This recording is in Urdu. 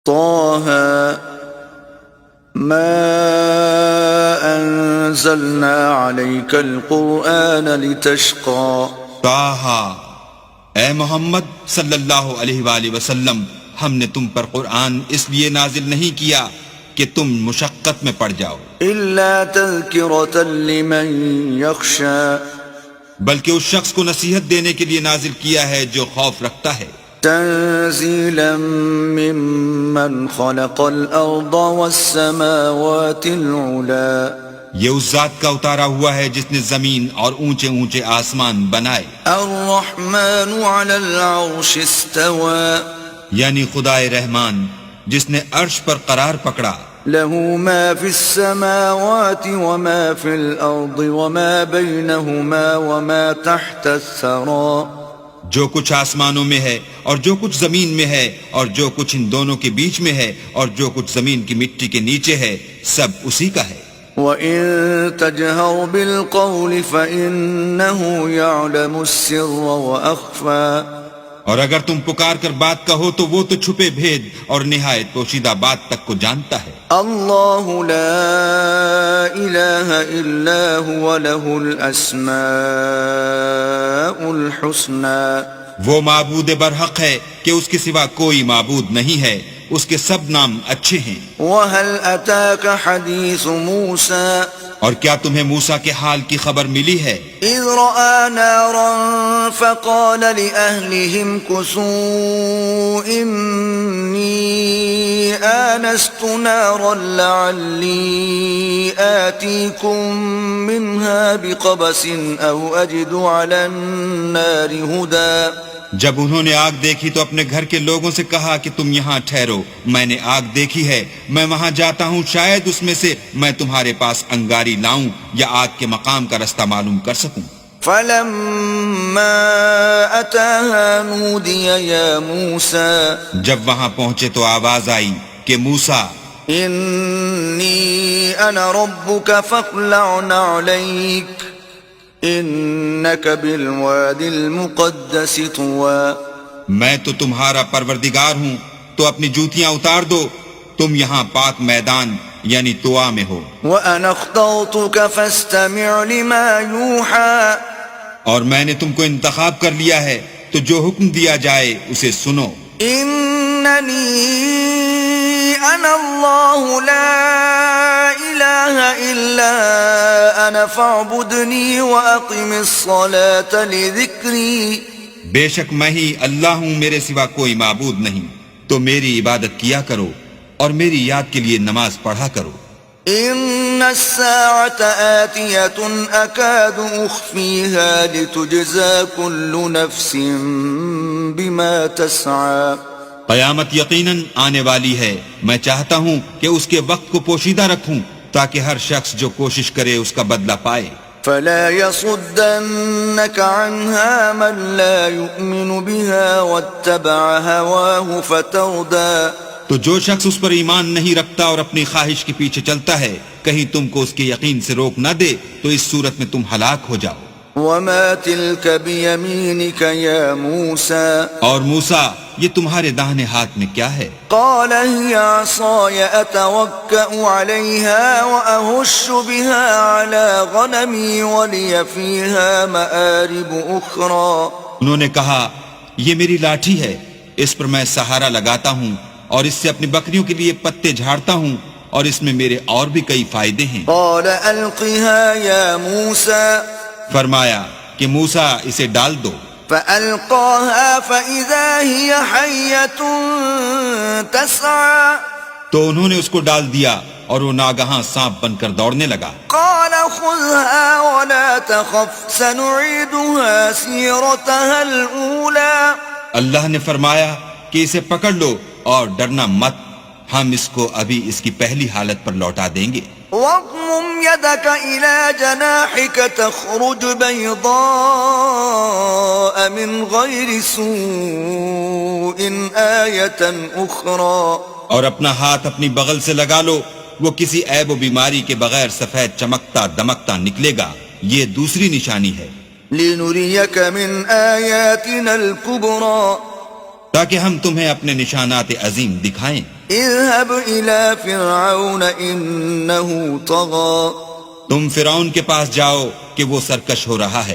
طه ما انزلنا عليك القرآن لتشقى طٰہٰ، اے محمد صلی اللہ علیہ وآلہ وسلم، ہم نے تم پر قرآن اس لیے نازل نہیں کیا کہ تم مشقت میں پڑ جاؤ، إلا تذكرة لمن يخشى بلکہ اس شخص کو نصیحت دینے کے لیے نازل کیا ہے جو خوف رکھتا ہے، تنزيلا ممن خلق الأرض والسماوات العلا یہ اس ذات کا اتارا ہوا ہے جس نے زمین اور اونچے اونچے آسمان بنائے، الرحمن على العرش استوى یعنی خدائے رحمان جس نے عرش پر قرار پکڑا، له ما في السماوات وما في الأرض وما بينهما وما تحت الثرى جو کچھ آسمانوں میں ہے اور جو کچھ زمین میں ہے اور جو کچھ ان دونوں کے بیچ میں ہے اور جو کچھ زمین کی مٹی کے نیچے ہے، سب اسی کا ہے۔ وَإِن تَجْهَرْ بِالْقَوْلِ فَإِنَّهُ يَعْلَمُ السِّرَّ وَأَخْفَى اور اگر تم پکار کر بات کہو تو وہ تو چھپے بھید اور نہایت پوشیدہ بات تک کو جانتا ہے۔ اللہ لا الہ الا هو له الاسماء الحسنى وہ معبود برحق ہے کہ اس کے سوا کوئی معبود نہیں ہے، اس کے سب نام اچھے ہیں۔ وَهَلْ أَتَاكَ حَدِيثُ مُوسَى اور کیا تمہیں موسیٰ کے حال کی خبر ملی ہے؟ إِذْ رَأَى نَارًا فَقَالَ لِأَهْلِهِمْ كُثُوا إِنِّي آنَسْتُ نَارًا لَعَلِّي آتِيكُم مِّنْهَا بِقَبَسٍ أَوْ أَجِدُ عَلَى النَّارِ هُدًى جب انہوں نے آگ دیکھی تو اپنے گھر کے لوگوں سے کہا کہ تم یہاں ٹھہرو، میں نے آگ دیکھی ہے، میں وہاں جاتا ہوں، شاید اس میں سے میں تمہارے پاس انگاری لاؤں یا آگ کے مقام کا رستہ معلوم کر سکوں۔ فَلَمَّا أَتَاهَا نُودِيَ يَا مُوسَى جب وہاں پہنچے تو آواز آئی کہ موسیٰ، إِنِّي أَنَا رَبُّكَ فَاخْلَعْ نَعْلَيْكَ إِنَّكَ بِالْوَادِ الْمُقَدَّسِ طُوًى میں تو تمہارا پروردگار ہوں، تو اپنی جوتیاں اتار دو، تم یہاں پاک میدان یعنی طوا میں ہو، وَأَنَا اخْتَرْتُكَ فَاسْتَمِعْ لِمَا يُوحَى اور میں نے تم کو انتخاب کر لیا ہے، تو جو حکم دیا جائے اسے سنو۔ إِنَّنِي أَنَا اللَّهُ لَا إِلَهَ إِلَّا أَنَا فَاعْبُدْنِي وَأَقِمِ الصَّلَاةَ لِذِكْرِي بے شک میں ہی اللہ ہوں، میرے سوا کوئی معبود نہیں، تو میری عبادت کیا کرو اور میری یاد کے لیے نماز پڑھا کرو۔ إِنَّ السَّاعَةَ آتِيَةٌ أَكَادُ أُخْفِيهَا لِتُجْزَى كُلُّ نَفْسٍ بِمَا تَسْعَى قیامت یقیناً آنے والی ہے، میں چاہتا ہوں کہ اس کے وقت کو پوشیدہ رکھوں تاکہ ہر شخص جو کوشش کرے اس کا بدلہ پائے۔ فَلَا يَصُدَّنَّكَ عَنْهَا مَن لَا يُؤْمِنُ بِهَا وَاتَّبَعَ هَوَاهُ فَتَرْدَى تو جو شخص اس پر ایمان نہیں رکھتا اور اپنی خواہش کے پیچھے چلتا ہے، کہیں تم کو اس کے یقین سے روک نہ دے تو اس صورت میں تم ہلاک ہو جاؤ۔ وَمَا تِلْكَ بِيَمِينِكَ يَا مُوسَى اور موسیٰ، یہ تمہارے داہنے ہاتھ میں کیا ہے؟ قَالَ هِيَ عَصَايَ أَتَوَكَّأُ عَلَيْهَا وَأَهُشُّ بِهَا عَلَى غَنَمِي وَلِيَ فِيهَا مَآرِبُ أُخْرَى انہوں نے کہا، یہ میری لاٹھی ہے، اس پر میں سہارا لگاتا ہوں اور اس سے اپنی بکریوں کے لیے پتے جھاڑتا ہوں اور اس میں میرے اور بھی کئی فائدے ہیں۔ قَالَ أَلْقِهَا يَا مُوسَى فرمایا کہ موسیٰ اسے ڈال دو۔ فَأَلْقَاهَا فَإِذَا هِيَ حَيَّةٌ تَسْعَى تو انہوں نے اس کو ڈال دیا اور وہ ناگہاں سانپ بن کر دوڑنے لگا۔ قَالَ خُذْهَا وَلَا تَخَفْ سَنُعِيدُهَا سِيرَتَهَا الْأُولَى اللہ نے فرمایا کہ اسے پکڑ لو اور ڈرنا مت، ہم اس کو ابھی اس کی پہلی حالت پر لوٹا دیں گے۔ وَاضْمُمْ يَدَكَ إِلَى جَنَاحِكَ تَخْرُجْ بَيْضَاءَ مِنْ غَيْرِ سُوءٍ آيَةً أُخْرَى اور اپنا ہاتھ اپنی بغل سے لگا لو، وہ کسی عیب و بیماری کے بغیر سفید چمکتا دمکتا نکلے گا، یہ دوسری نشانی ہے۔ لِنُرِيَكَ مِنْ آيَاتِنَا الْكُبْرَى تاکہ ہم تمہیں اپنے نشانات عظیم دکھائیں. اذهب إلى فرعون إنه طغى تم فرعون کے پاس جاؤ کہ وہ سرکش ہو رہا ہے.